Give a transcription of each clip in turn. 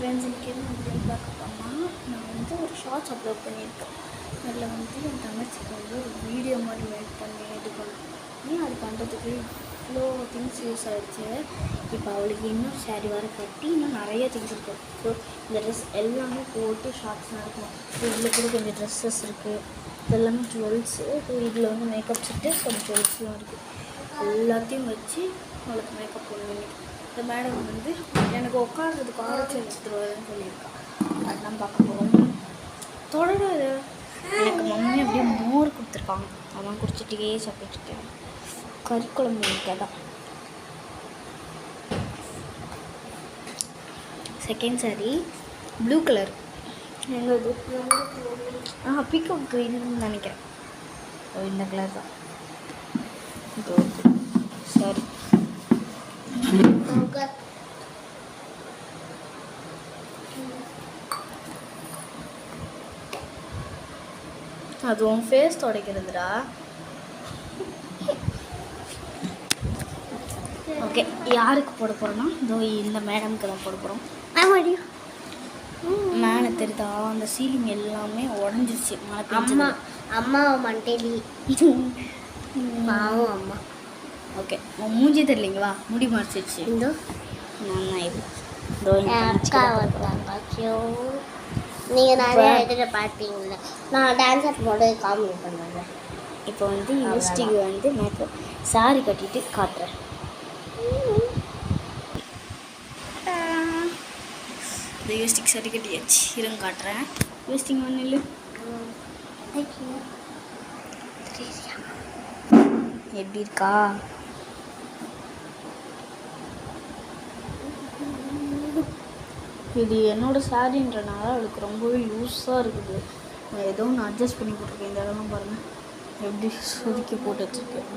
Friends இன்றைக்கி அப்படின்னு பார்க்க போனால் நான் வந்து ஒரு ஷார்ட்ஸ் அப்லோட் பண்ணியிருக்கேன். அதில் வந்து என் தங்கச்சிக்கு வந்து ஒரு வீடியோ மாதிரி மேக் பண்ணி இது பண்ணேன். அது பண்ணுறதுக்கு இவ்வளோ திங்ஸ் யூஸ் ஆகிடுச்சு. இப்போ அவளுக்கு இன்னும் சாரீ வர கட்டி இன்னும் நிறைய திங்ஸ் இருக்குது. ஸோ இந்த ட்ரெஸ் எல்லாமே போட்டு ஷார்ட்ஸ் நடக்கும். இதில் கூட கொஞ்சம் ட்ரெஸ்ஸஸ் இருக்குது, இதெல்லாமே ஜுவல்ஸு. ஸோ இதில் வந்து மேக்கப் செட்டு கொஞ்சம் ஜுவல்ஸ்லாம் இருக்குது. எல்லாத்தையும் வச்சு அவளுக்கு மேக்கப் பண்ணுவேன். இந்த மேடம் வந்து எனக்கு உட்காடுறதுக்கு ஆரம்பிச்சு எடுத்துருவாருன்னு சொல்லியிருக்கான். அதெல்லாம் பார்க்க போகிறோம். தொடர்ந்து எனக்கு மம்மி அப்படியே மோர் கொடுத்துருக்காங்க. அதான் குடிச்சிட்டே சாப்பிட்டுருக்கேன். கறி குழம்பு கேட்டால். Second sorry blue colour. எங்கே இது பீகாக் க்ரீன்னு நினைக்கிறேன். இந்த கலர் தான் சாரி. அது உன் ஃபேஸ் துடைக்கிறதுடா. ஓகே, யாருக்கு போட போகிறோன்னா இதோ இந்த மேடம்க்கு தான் போட போகிறோம். மேலே தெரியுதா அந்த சீலிங் எல்லாமே உடஞ்சிருச்சு மழை பெஞ்சு. அம்மா மண்டேலி பாவம் அம்மா. ஓகே, உன் மூஞ்சி தெரியலிங்களா, முடி மறைச்சிருச்சு. இதோ நீங்கள் நிறைய இதில் பார்த்தீங்களா, நான் டான்ஸ் ஆடும்போது காமெடி பண்ணுவேன். இப்போ வந்து யூஸ்டிக்கு வந்து மேக்கப் சாரி கட்டிட்டு காட்டுறேன். இந்த யூஸ்டிக் சாரி கட்டியாச்சு, இருங்க காட்டுறேன். யூஸ்டிக் ஒன்று இல்லை எப்படி இருக்கா? இது என்னோடய சாரின்றனால அவளுக்கு ரொம்பவே லூஸாக இருக்குது. நான் ஏதோ ஒன்று அட்ஜஸ்ட் பண்ணி போட்டிருக்கேன். இந்த இடம்லாம் பாருங்கள் எப்படி சுருக்கி போட்டு வச்சுருக்கேன்.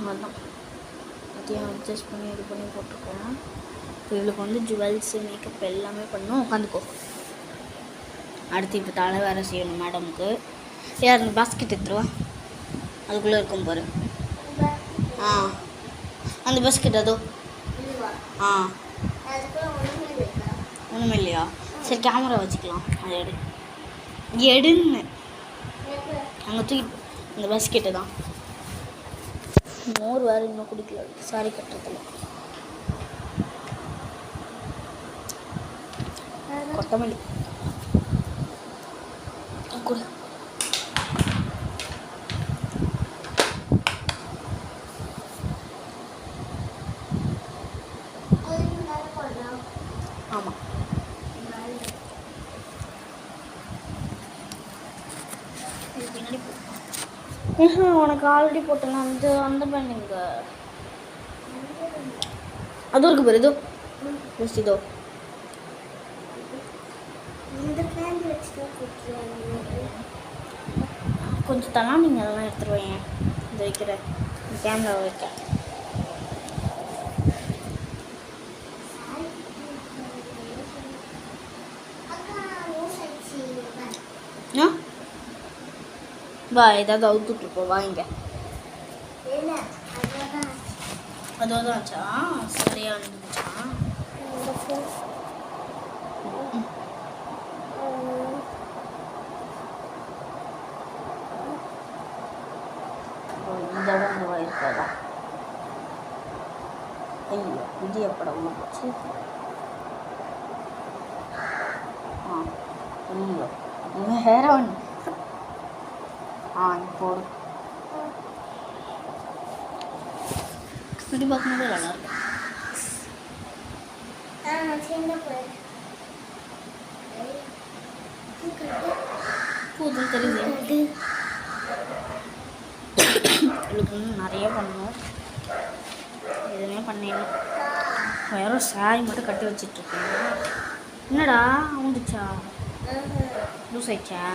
அதுதான் அதையும் அட்ஜஸ்ட் பண்ணி இது பண்ணி போட்டிருக்கேன். இப்போ இவளுக்கு வந்து ஜுவல்ஸு மேக்கப் எல்லாமே பண்ணணும். உட்காந்துக்கோ. அடுத்து இப்போ தலை வேறு செய்யணும் மேடமுக்கு. யார் அந்த பாஸ்கெட் எடுத்துருவா, அதுக்குள்ளே இருக்கும் பாரு. அந்த பாஸ்கெட் அதோ. ஒன்றுமே இல்லையா? சரி, கேமரா வச்சுக்கலாம். அதை எடுன்னு அங்கே தூக்கி இந்த பாஸ்கெட்டு தான். மோர் வேறு இன்னும் குடிக்கல சாரி கட்டுறதுல. கொத்தமல்லி கூட ஆமாம். உனக்கு ஆல்ரெடி போட்டலாம் வந்து அந்த பேண்டிங்க அதுவும் இருக்கு பாரு. இதோ ஜஸ்ட் இதோ கொஞ்சம் தலாம். நீங்கள் அதெல்லாம் எடுத்துருவீங்க. இந்த வைக்கிற கேமரா வைக்க வா, ஏதாவது அவுத்துட்ருப்போம். வாங்க. அதுவாக தான் ஆச்சா? சரியாக இருந்துச்சா? இந்த இடம் இருக்காதா? ஐயோ, இது எப்படமா போச்சு? ஐயோ, வேற ஒன்று. போடு. இப்படி பார்க்கும்போது நல்லா இருக்கும். பூதல் தெரியுது. இவளுக்கு இன்னும் நிறைய பண்ணணும். எதுவுமே பண்ணிடணும். வேற சாரி மட்டும் கட்டி வச்சிட்ருக்கேன். என்னடா வந்துச்சா? லூஸ் ஆயிடுச்சா?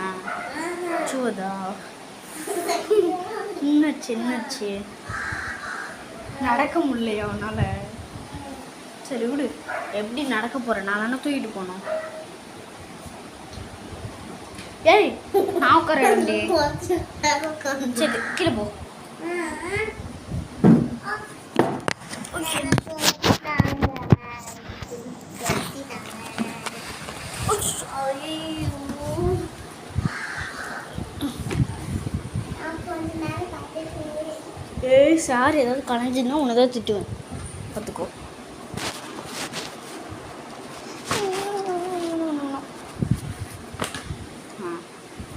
சுவதா? என்னாச்சு? நடக்க முடியலையா உன்னால? சரி விடு. எப்படி நடக்க போகிறேன்? நான் தானே தூக்கிட்டு போனோம். ஏய், நான் உட்காரேன். சரி, கீழே போ. ஐயோ. ஏய் சார் ஏதாவது கலைஞ்சுன்னா உன்னை தான் திட்டுவேன் பார்த்துக்கோ.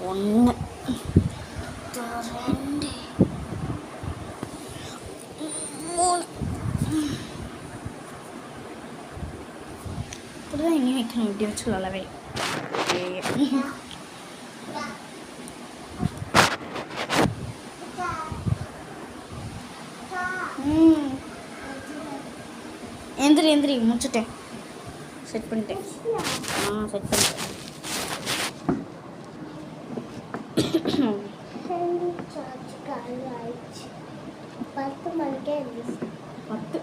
ஒன்று 2 3 இப்படிதான் எங்கேயும் வைக்கணும். இப்படி வச்சு நல்லாவே எந்திரி முடிச்சுட்டேன். செட் பண்ணிட்டேன். செட் பண்ணிட்டேன். பத்து மணிக்கே இருந்துச்சு. 10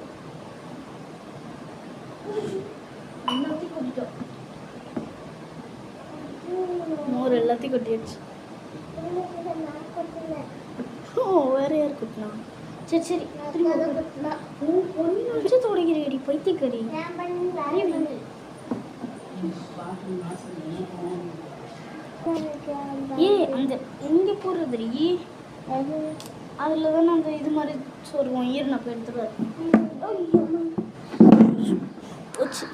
எல்லாத்தையும் கொட்டிட்டோம். மோர் எல்லாத்தையும் கொட்டிடுச்சு. வேற யார் கொட்டினா? சரி ஒன்று வச்சு தொடங்கிறேடி பைத்தியக்கறி. அந்த எங்கே போடுறதுடி? அதில் தானே அந்த இது மாதிரி சொல்லுவோம். ஈர நான் போய் எடுத்துருவாரு. போச்சு.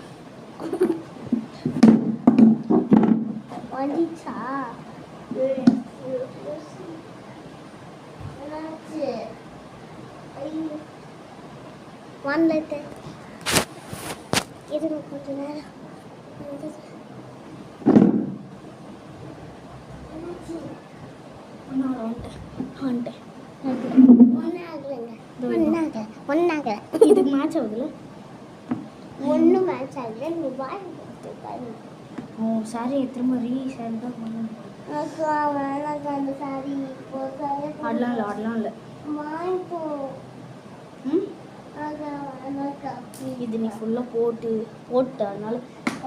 வந்துச்சா? ஒன் லிட்டர் இருங்க கொஞ்ச நேரம். ஒன்னாக இதுக்கு மேட்ச் ஆகுதுல்ல? ஒன்றும் மேட்ச் ஆகல. நீ வாய் ஓ சாரி திரும்ப சாரி தான் பண்ணணும். அந்த சாரி ஆடலாம் இல்லை. இது நீ ஃபுல்லாக போட்டு அதனால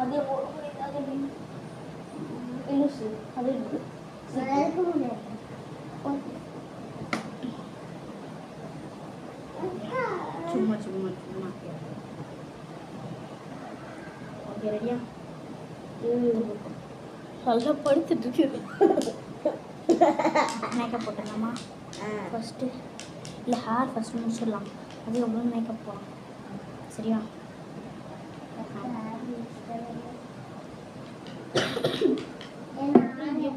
அதே போட முடியாது. அது சும்மா ஓகே ரெடியா? நல்லா படுத்துட்டு இருக்கு. மேக்கப் போட்டுடலாமா? ஃபஸ்ட்டு இல்லை ஹேர் ஃபஸ்ட்டு முடிச்சிடலாம். அதுக்கப்புறம் மேக்கப் போகலாம். சரியா?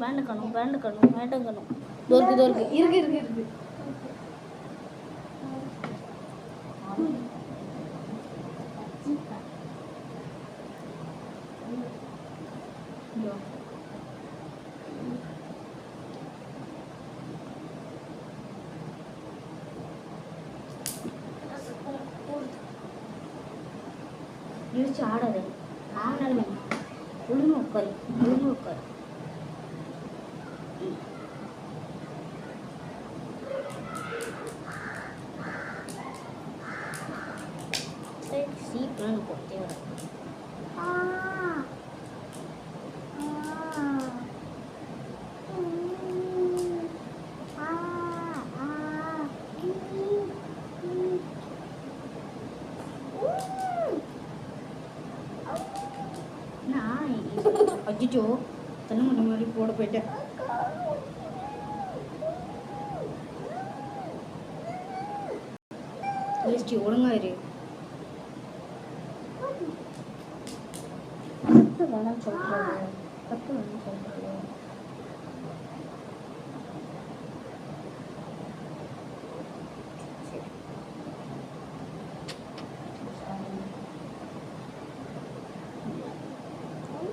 வேண்டக்கணும் தோருக்கு இருக்கு. இழுச்சு ஆடாது. ஆனாலும் ஒழுங்கு உட்காரு. சீக்கிரம் போட்டே வர. அஜிச்சோ தண்ணி முன்னாடி போட போயிட்டேன். ஒழுங்காயிரு. வேணாம் சொல்றது.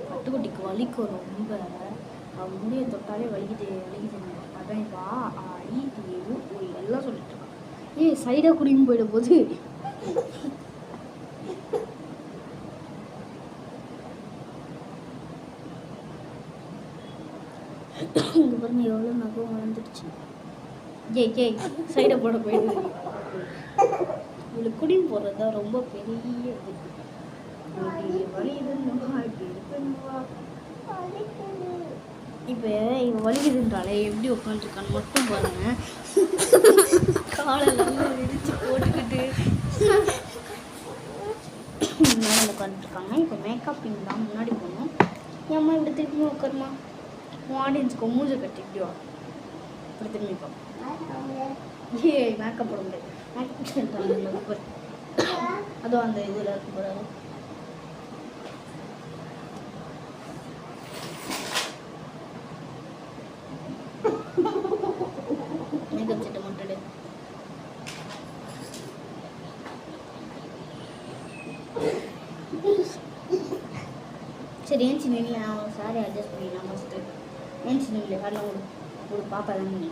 பட்டுக்குட்டிக்கு வலிக்கும் ரொம்ப. அவன் முடிய தொட்டாலே வலிக்குது. அதான் வா ஆடி எல்லாம் சொல்லிட்டு இருக்கான். சைடாக குடியும் போயிட போது. இங்கே பாருங்க எவ்வளோ நகம் வளர்ந்துடுச்சு. சைடை போட போயிடுது. இவளுக்கு குடியும் போடுறது தான் ரொம்ப பெரிய இது. இப்போ இவன் வலிக்குதுன்றாலே எப்படி உட்காந்துருக்கான்னு மட்டும் பாருங்க. காலை நல்லா விரிச்சு போட்டுக்கிட்டு மேலே உட்காந்துருக்காங்க. இப்போ மேக்கப் தான் முன்னாடி போகணும். ஏம்மா இப்படி திருப்பி உட்காருமா உன் ஆடியன்ஸ்க்கு மூஞ்சை கட்டிட்டியோ இப்படி திரும்பிக்கோ ஏய் மேக்கப் போட முடியாது மேக்கப் அதுவும் அந்த இதில் இருக்க போகிறாரு மேக்கப் செட்டை மட்டும் சரி ஏன்ச்சி நில்ல நான் சாரி அட்ஜஸ்ட் பண்ணிடலாம் ஃபஸ்ட்டு ஏன்ச்சி நில்ல வரலாம் ஒரு பாப்பா தான் நீ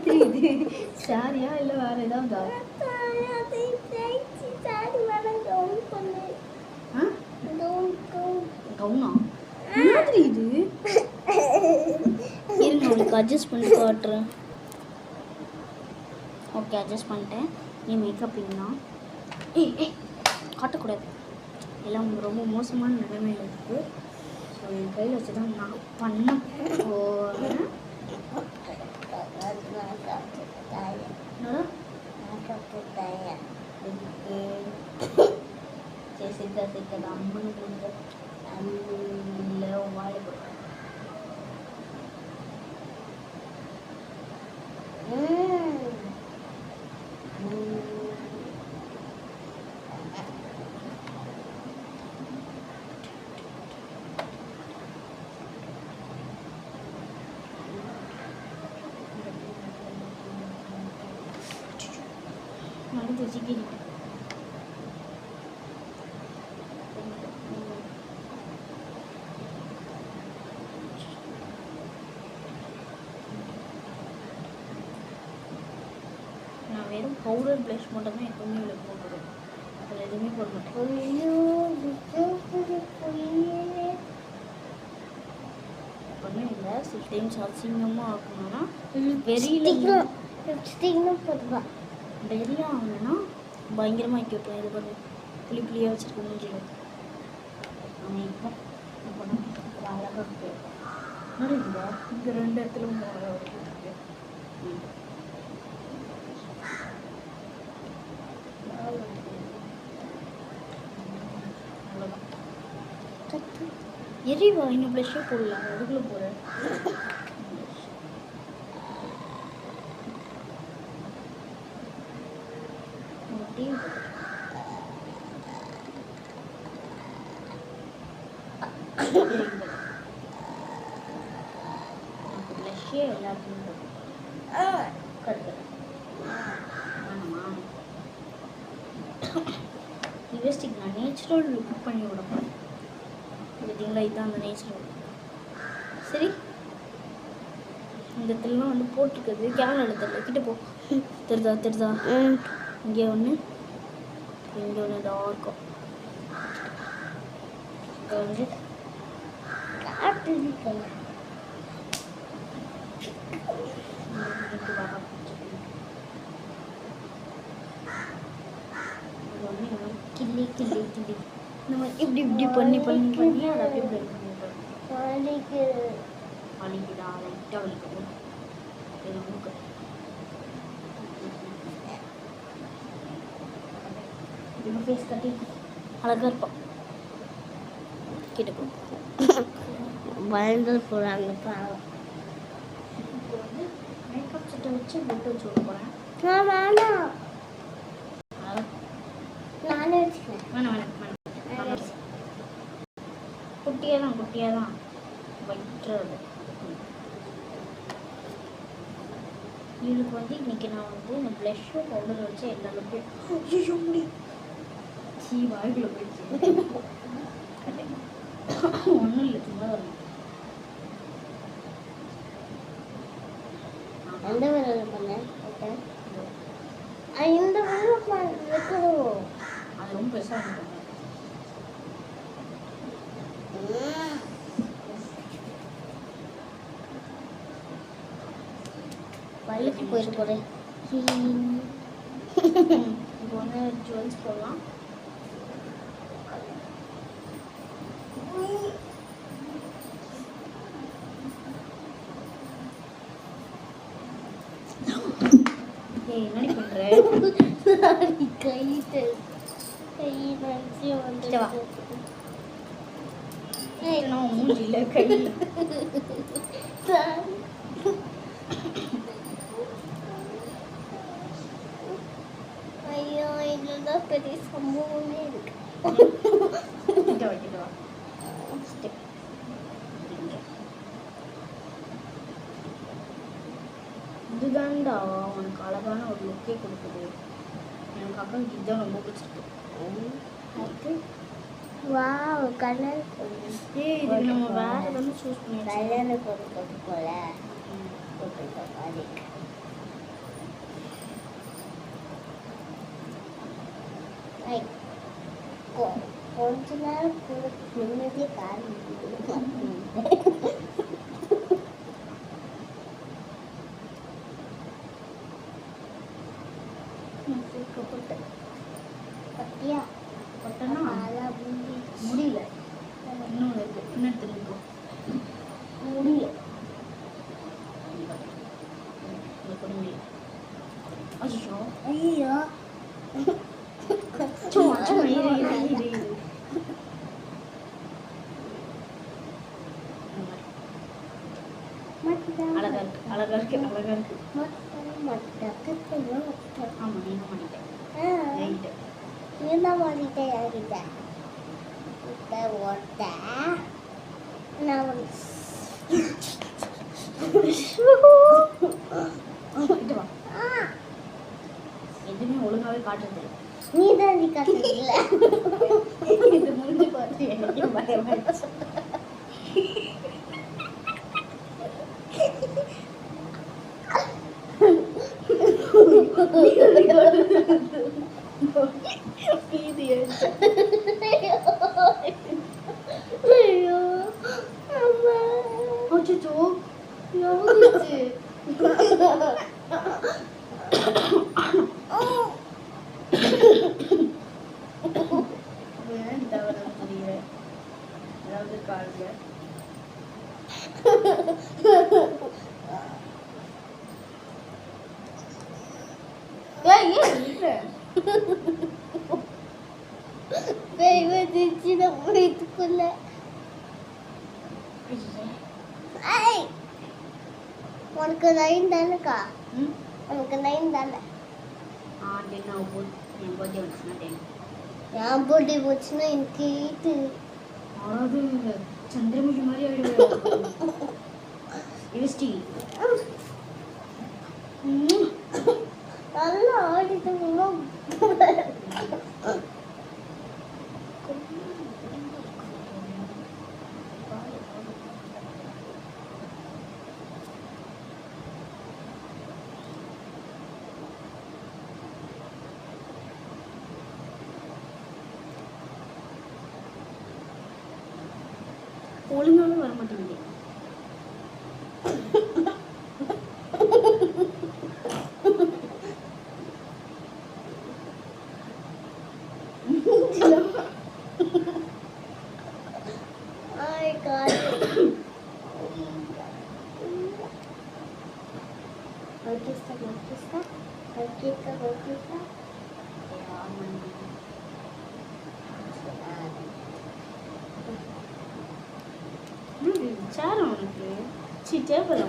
தெரியுது சாரியா இல்லை வேறு ஏதாவது கவுனா மாதிரி இது இருங்க உங்களுக்கு அட்ஜஸ்ட் பண்ணி காட்டுறேன் ஓகே அட்ஜஸ்ட் பண்ணிட்டேன் நீ மேக்கப் இல்லைனா ஏய் காட்டக்கூடாது எல்லாம் ரொம்ப மோசமான நிலைமையில் இருக்குது ஸோ என் கையில் வச்சு தான் நான் பண்ண போகிறேன் சரி சிக்கா சிக்கா அம்மனு கொடுங்க இல்லை வாழை கொடுங்க மருந்து வச்சுக்கிட்டு நான் வெறும் பவுடர் ப்ளஷ் மட்டும் தான் எப்பவுமே இவ்வளோ போட்டுருவேன் அதில் எதுவுமே போட மாட்டேன் ஒன்றும் இல்லை சில டைம்ஸ் அசிங்கமாக ஆக்கணும்னா லிப்ஸ்டிக்னும் போட்டுருவேன் வெறியாக ஆகணும்னா பயங்கரமாக ஆக்கி விட்டுருவேன் இது பண்ணி புளி புளியாக வச்சுருக்க மூஞ்சியில் அவன் இப்போ அழகாக இருக்கு நடக்குதா இந்த 2 இடத்துல அழகாக இருக்கு எரிவா இன்னும் ப்ளஷ்ஷே போடல அதுக்குள்ளே போகிறேன் ப்ளஷ்ஷே எல்லாத்தையும் கருத்து வேணாமா லிப்ஸ்டிக் நான் நேச்சுரல் லுக் பண்ணி விடப்பேன் பார்த்தீங்களா இதுதான் அந்த நேச்சுரல் சரி இந்த இடத்துலலாம் வந்து போட்டிருக்குது கேமரா எடுத்துல கிட்ட போ தெரிதா இங்கே ஒன்று இங்கே ஒன்று டார்க்கும் இங்கே வந்து கிள்ளி கிள்ளி கிள்ளி நம்ம இப்படி இப்படி பண்ணி பண்ணி பண்ணி அதை அப்படியே பிளெண்ட் பண்ணி வலிக்குதா லைட்டாக வலிக்குது இது மூக்கு இப்போ ஃபேஸ் கட்டி அழகாக இருப்பான் கிட்ட போ பயந்து போகிறாங்க பாவம் இப்போ வந்து மேக்கப் செட்டை வச்சு பொட்டு வச்சு விட போகிறேன் வேணாம் நானே வச்சுக்கிறேன் வேணாம் குட்டியாக தான் வைக்கிறது இவளுக்கு வந்து இன்னைக்கு நான் வந்து இந்த ப்ளஷ்ஷும் பவுடர் வச்சு எல்லா லுக்கும் முடி சீ வாய்க்குள்ள போயிடுச்சு ஒன்றும் இல்லை சும்மா வரணும் எந்த விரல் பண்ணேன் ஓகே இந்த விரல் வைக்கணும் அது ரொம்ப பெருசாக இருக்கும் பள்ளிக்கு போயிட்டு போகிறேன் இப்போ வந்து ஜுவல்ஸ் போடலாம் ஏய் என்னடி பண்ணுற கைட்டு வந்து நான் மூஞ்சில கை ஐயோ இதுதான் பெரிய சம்பவமே இருக்கு. கிட்ட வா இதுதான்டா உனக்கு அழகான ஒரு லுக்கே கொடுக்குது. எனக்கு அக்காவுக்கு இதுதான் ரொம்ப பிடிச்சிருக்கு. வாவ் கலர் இது நம்ம வேற வந்து சூஸ் பண்ணிடலாம். கல்யாண பொருட்கள் போல மாதிரி கொஞ்ச நேரம் கூட நிம்மதியே காரணம் பட்டியா பட்டனா அதான் முடியல. இன்னொன்று இருக்கு, இன்னும் திரும்ப முடியல. முடியல. அச்சோ ஐயோ சும்மா சும்மா இரு. அழகா இருக்கு. ஆமா நீங்க மாட்டேன் என்ன பண்ணிட்டே யார்கிட்ட ஓட்ட நான் எதுவுமே ஒழுங்காவே காட்டுறது இல்லை. நீ தான் காட்டுறது இல்லை. இது முடிஞ்சு பார்த்து எனக்கே பயமாயிடுச்சு. ஐயோ அம்மா அச்சோ எவ்வளோச்சு. ஏன் தவறு புரியல. அதாவது காலில் இதுக்குள்ள உனக்கு 9 தானேக்கா? உனக்கு 9 தானே? என் பர்த்டே வந்துச்சுன்னா 10. என் பர்த்டே போச்சுன்னா எனக்கு 8. அதாவது சந்திரமுகி மாதிரி ஆயிடுவேன். யூஸ்டி நல்லா ஆடிட்டு ஒழுங்காவே வர மாட்டேங்குது. சேர் உனக்கு டேபிள்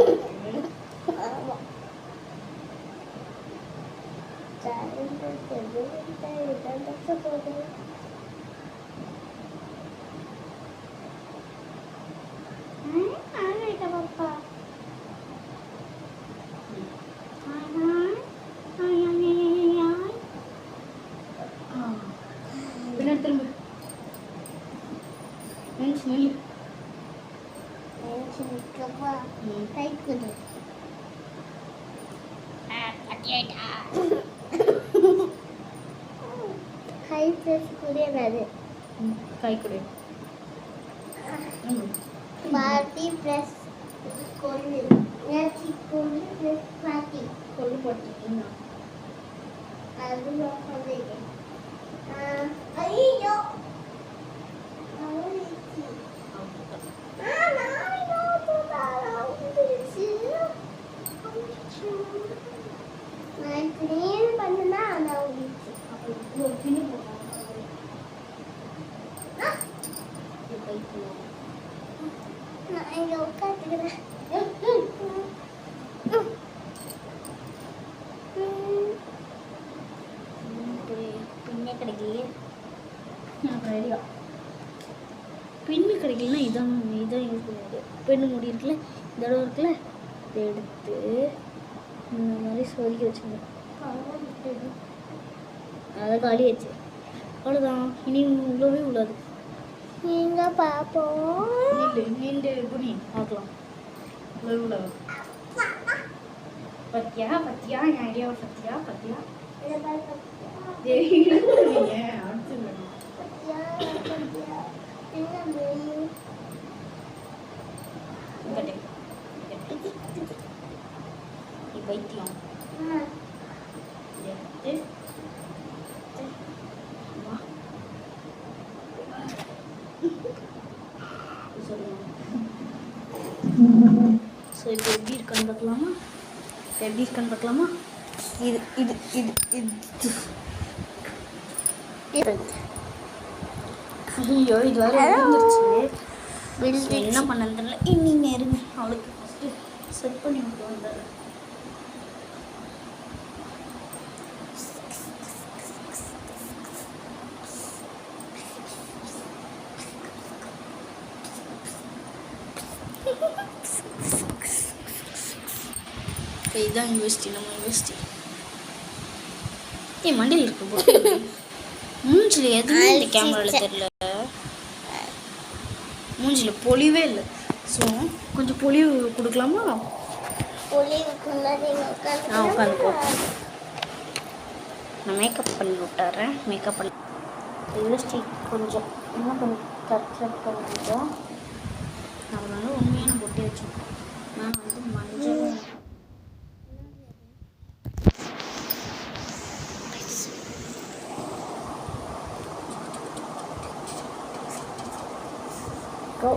பாப்பா பின்னாடி திரும்ப நெல்லு கை கொடு கை பிளஸ் கூடியது கை கொடு பார்ட்டி பிளஸ் கொள்ளு கொள்ளு பிளஸ் பார்ட்டி கொள்ளு போட்டீங்கன்னா அது நான் சொல்லிட்டேன் ஐயோ நான் கிளீன் பண்ணா நான் வைக்கணும். நான் இங்கே உட்காந்துக்கிறேன். பின்னே கிடைக்கலையே. எனக்கு ஐடியா. பின்னு கிடைக்கலன்னா இதான் யூஸ் பண்ணிடு. பெண்ணு முடி இருக்குல்ல, இந்த இடம் இருக்குல்ல, இதை எடுத்து இந்த மாதிரி சொருகி வச்சுக்கணும். அதை காலி ஆச்சு. அவ்வளோதான். இனி உள்ளவே உள்ளது. நீங்கள் பார்ப்போம். நீண்டு குனி பார்க்கலாம். உள்ளவே உள்ளது. பத்தியா பத்தியா என் ஐடியாவை பத்தியா பத்தியா வைத்தியம் ஸோ இப்போ எப்படி இருக்கான்னு பார்க்கலாமா? எப்படி இருக்கான்னு பார்க்கலாமா? இது இது இது இது ஐயோ இது வேறு விழுந்துருச்சு. என்ன பண்ணன்னு தெரியல. இன்னிமே இருங்க, அவளுக்கு ஃபஸ்ட்டு செட் பண்ணி விட்டு வந்தாரு. இதுதான் யூனிவர்சிட்டி, நம்ம யூனிவர்சிட்டி. மண்டியில் இருக்கு போட்டு மூஞ்சில் எதுவுமே இந்த கேமராவில் தெரியல. மூஞ்சில் பொலிவே இல்லை. ஸோ கொஞ்சம் பொலிவு கொடுக்கலாமா? உட்காந்துக்கோ. நான் மேக்கப் பண்ணி விட்டுறேன். மேக்கப் பண்ணி லிப்ஸ்டிக் கொஞ்சம் என்ன பண்ணி கட் பண்ணிட்டோம். அவர் வந்து உண்மையான பொட்டி வச்சுருக்கோம். நான் வந்து மஞ்சள்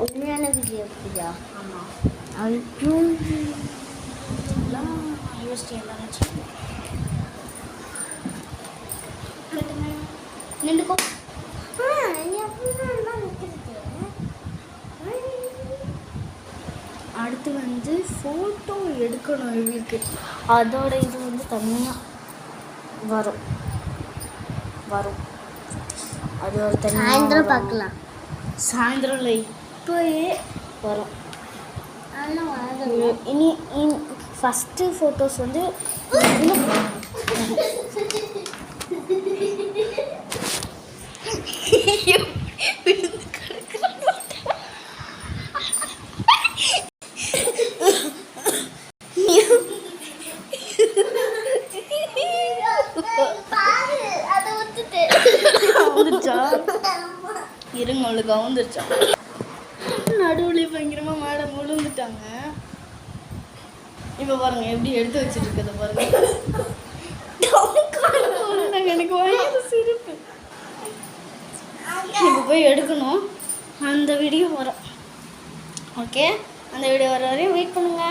உண்மையான வீடியோ இருக்குதா? ஆமாம். ஐயோ யூனிவர்சிட்டி எல்லாம் நின்றுக்கோ. அடுத்து வந்து ஃபோட்டோ எடுக்கணும் இவளுக்கு. அதோட இது வந்து தனியாக வரும் அது ஒரு சாயந்தரம் பார்க்கலாம். சாயந்தரம் இல்லை, இப்போயே வரும். இனி ஃபஸ்ட்டு ஃபோட்டோஸ் வந்து இருங்க, அவளுக்கு வந்துருச்சா நடுவில் பயங்கரமா மேடம் விழுந்துட்டாங்க. இப்போ பாருங்க எப்படி எடுத்து வச்சுட்டு இருக்கதை பாருங்க. எனக்கு வயது சிரிப்பு. இப்போ போய் எடுக்கணும். அந்த வீடியோ வரும். ஓகே, அந்த வீடியோ வர வரையும் வெயிட் பண்ணுங்க.